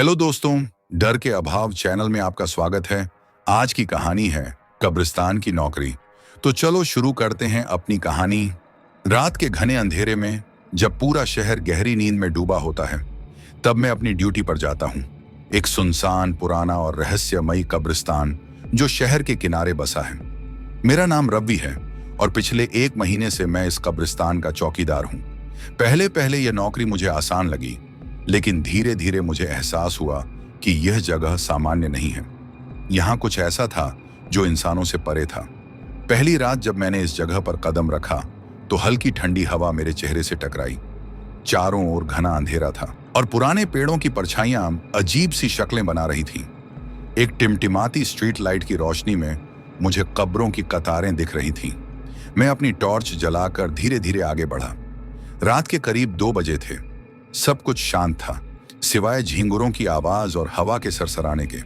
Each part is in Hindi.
हेलो दोस्तों, डर के अभाव चैनल में आपका स्वागत है। आज की कहानी है कब्रिस्तान की नौकरी। तो चलो शुरू करते हैं अपनी कहानी। रात के घने अंधेरे में जब पूरा शहर गहरी नींद में डूबा होता है, तब मैं अपनी ड्यूटी पर जाता हूँ। एक सुनसान, पुराना और रहस्यमयी कब्रिस्तान जो शहर के किनारे बसा है। मेरा नाम रवि है और पिछले 1 महीने से मैं इस कब्रिस्तान का चौकीदार हूँ। पहले पहले यह नौकरी मुझे आसान लगी, लेकिन धीरे धीरे मुझे एहसास हुआ कि यह जगह सामान्य नहीं है। यहाँ कुछ ऐसा था जो इंसानों से परे था। पहली रात जब मैंने इस जगह पर कदम रखा तो हल्की ठंडी हवा मेरे चेहरे से टकराई। चारों ओर घना अंधेरा था और पुराने पेड़ों की परछाइयां अजीब सी शक्लें बना रही थीं। एक टिमटिमाती स्ट्रीट लाइट की रोशनी में मुझे कब्रों की कतारें दिख रही थीं। मैं अपनी टॉर्च जलाकर धीरे धीरे आगे बढ़ा। रात के करीब 2 बजे थे। सब कुछ शांत था, सिवाय झींगुरों की आवाज और हवा के सरसराने के।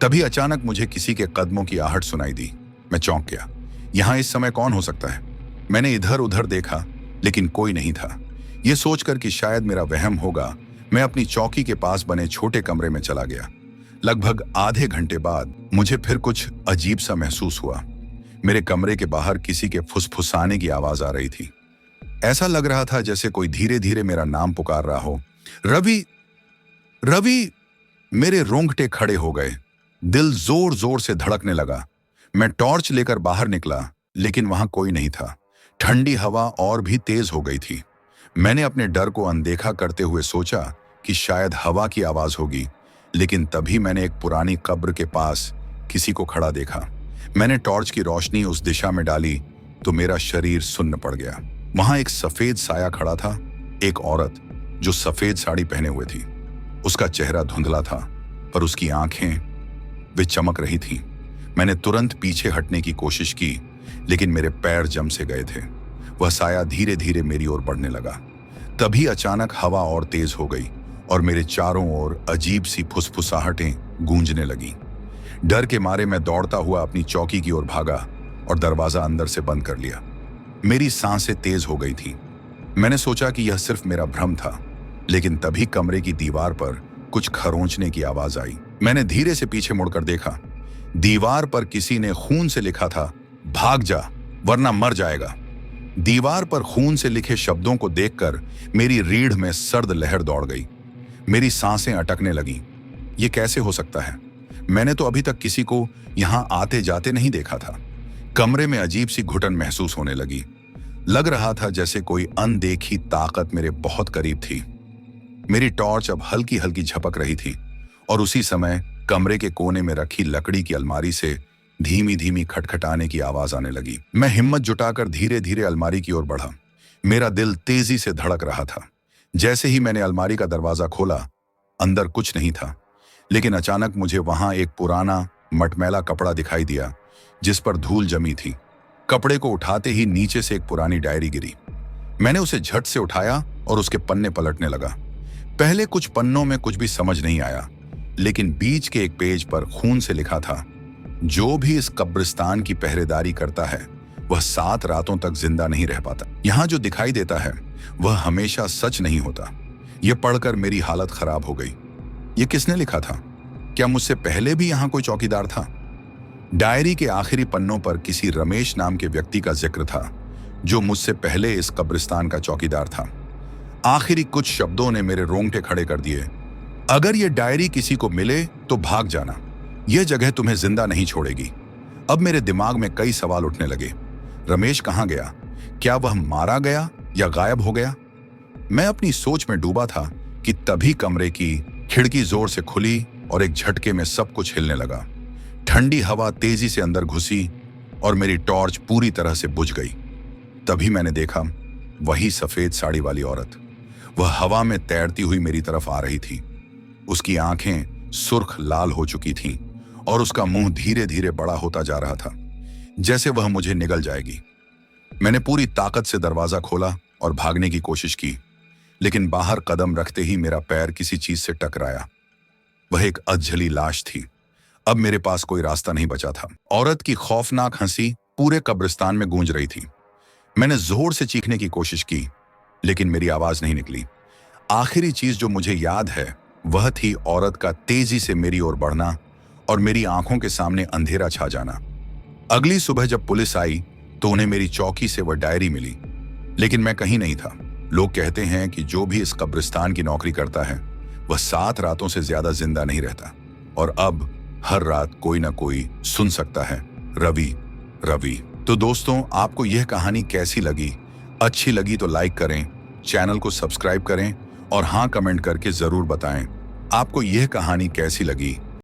तभी अचानक मुझे किसी के कदमों की आहट सुनाई दी। मैं चौंक गया। यहाँ इस समय कौन हो सकता है? मैंने इधर उधर देखा, लेकिन कोई नहीं था। यह सोचकर कि शायद मेरा वहम होगा, मैं अपनी चौकी के पास बने छोटे कमरे में चला गया। लगभग आधे घंटे बाद मुझे फिर कुछ अजीब सा महसूस हुआ। मेरे कमरे के बाहर किसी के फुसफुसाने की आवाज आ रही थी। ऐसा लग रहा था जैसे कोई धीरे धीरे मेरा नाम पुकार रहा हो। रवि, रवि! मेरे रोंगटे खड़े हो गए। दिल जोर जोर से धड़कने लगा। मैं टॉर्च लेकर बाहर निकला, लेकिन वहां कोई नहीं था। ठंडी हवा और भी तेज हो गई थी। मैंने अपने डर को अनदेखा करते हुए सोचा कि शायद हवा की आवाज होगी, लेकिन तभी मैंने एक पुरानी कब्र के पास किसी को खड़ा देखा। मैंने टॉर्च की रोशनी उस दिशा में डाली तो मेरा शरीर सुन्न पड़ गया। वहां एक सफेद साया खड़ा था, एक औरत जो सफेद साड़ी पहने हुए थी। उसका चेहरा धुंधला था, पर उसकी आंखें वे चमक रही थीं। मैंने तुरंत पीछे हटने की कोशिश की, लेकिन मेरे पैर जम से गए थे। वह साया धीरे धीरे मेरी ओर बढ़ने लगा। तभी अचानक हवा और तेज हो गई और मेरे चारों ओर अजीब सी फुसफुसाहटें गूंजने लगीं। डर के मारे मैं दौड़ता हुआ अपनी चौकी की ओर भागा और दरवाजा अंदर से बंद कर लिया। मेरी सांसें तेज हो गई थी। मैंने सोचा कि यह सिर्फ मेरा भ्रम था, लेकिन तभी कमरे की दीवार पर कुछ खरोंचने की आवाज आई। मैंने धीरे से पीछे मुड़कर देखा। दीवार पर किसी ने खून से लिखा था, भाग जा वरना मर जाएगा। दीवार पर खून से लिखे शब्दों को देखकर मेरी रीढ़ में सर्द लहर दौड़ गई। मेरी सांसें अटकने लगीं। ये कैसे हो सकता है? मैंने तो अभी तक किसी को यहां आते जाते नहीं देखा था। कमरे में अजीब सी घुटन महसूस होने लगी। लग रहा था जैसे कोई अनदेखी ताकत मेरे बहुत करीब थी। मेरी टॉर्च अब हल्की हल्की झपक रही थी और उसी समय कमरे के कोने में रखी लकड़ी की अलमारी से धीमी धीमी खटखटाने की आवाज आने लगी। मैं हिम्मत जुटाकर धीरे धीरे अलमारी की ओर बढ़ा। मेरा दिल तेजी से धड़क रहा था। जैसे ही मैंने अलमारी का दरवाजा खोला, अंदर कुछ नहीं था, लेकिन अचानक मुझे वहां एक पुराना मटमैला कपड़ा दिखाई दिया जिस पर धूल जमी थी। कपड़े को उठाते ही नीचे से एक पुरानी डायरी गिरी। मैंने उसे झट से उठाया और उसके पन्ने पलटने लगा। पहले कुछ पन्नों में कुछ भी समझ नहीं आया, लेकिन बीच के एक पेज पर खून से लिखा था, जो भी इस कब्रिस्तान की पहरेदारी करता है वह 7 रातों तक जिंदा नहीं रह पाता। यहाँ जो दिखाई देता है वह हमेशा सच नहीं होता। यह पढ़कर मेरी हालत खराब हो गई। यह किसने लिखा था? क्या मुझसे पहले भी यहाँ कोई चौकीदार था? डायरी के आखिरी पन्नों पर किसी रमेश नाम के व्यक्ति का जिक्र था, जो मुझसे पहले इस कब्रिस्तान का चौकीदार था। आखिरी कुछ शब्दों ने मेरे रोंगटे खड़े कर दिए। अगर यह डायरी किसी को मिले तो भाग जाना, यह जगह तुम्हें जिंदा नहीं छोड़ेगी। अब मेरे दिमाग में कई सवाल उठने लगे। रमेश कहाँ गया? क्या वह मारा गया या गायब हो गया? मैं अपनी सोच में डूबा था कि तभी कमरे की खिड़की जोर से खुली और एक झटके में सब कुछ हिलने लगा। ठंडी हवा तेजी से अंदर घुसी और मेरी टॉर्च पूरी तरह से बुझ गई। तभी मैंने देखा वही सफेद साड़ी वाली औरत। वह हवा में तैरती हुई मेरी तरफ आ रही थी। उसकी आंखें सुर्ख लाल हो चुकी थीं और उसका मुंह धीरे धीरे बड़ा होता जा रहा था, जैसे वह मुझे निगल जाएगी। मैंने पूरी ताकत से दरवाजा खोला और भागने की कोशिश की, लेकिन बाहर कदम रखते ही मेरा पैर किसी चीज से टकराया। वह एक अधजली लाश थी। अब मेरे पास कोई रास्ता नहीं बचा था। औरत की खौफनाक हंसी पूरे कब्रिस्तान में गूंज रही थी। मैंने जोर से चीखने की कोशिश की, लेकिन मेरी आवाज नहीं निकली। आखिरी चीज जो मुझे याद है वह थी औरत का तेजी से मेरी ओर बढ़ना और मेरी आंखों के सामने अंधेरा छा जाना। अगली सुबह जब पुलिस आई तो उन्हें मेरी चौकी से वह डायरी मिली, लेकिन मैं कहीं नहीं था। लोग कहते हैं कि जो भी इस कब्रिस्तान की नौकरी करता है वह 7 रातों से ज्यादा जिंदा नहीं रहता, और अब हर रात कोई ना कोई सुन सकता है, रवि, रवि। तो दोस्तों, आपको यह कहानी कैसी लगी? अच्छी लगी तो लाइक करें, चैनल को सब्सक्राइब करें और हाँ, कमेंट करके जरूर बताएं आपको यह कहानी कैसी लगी।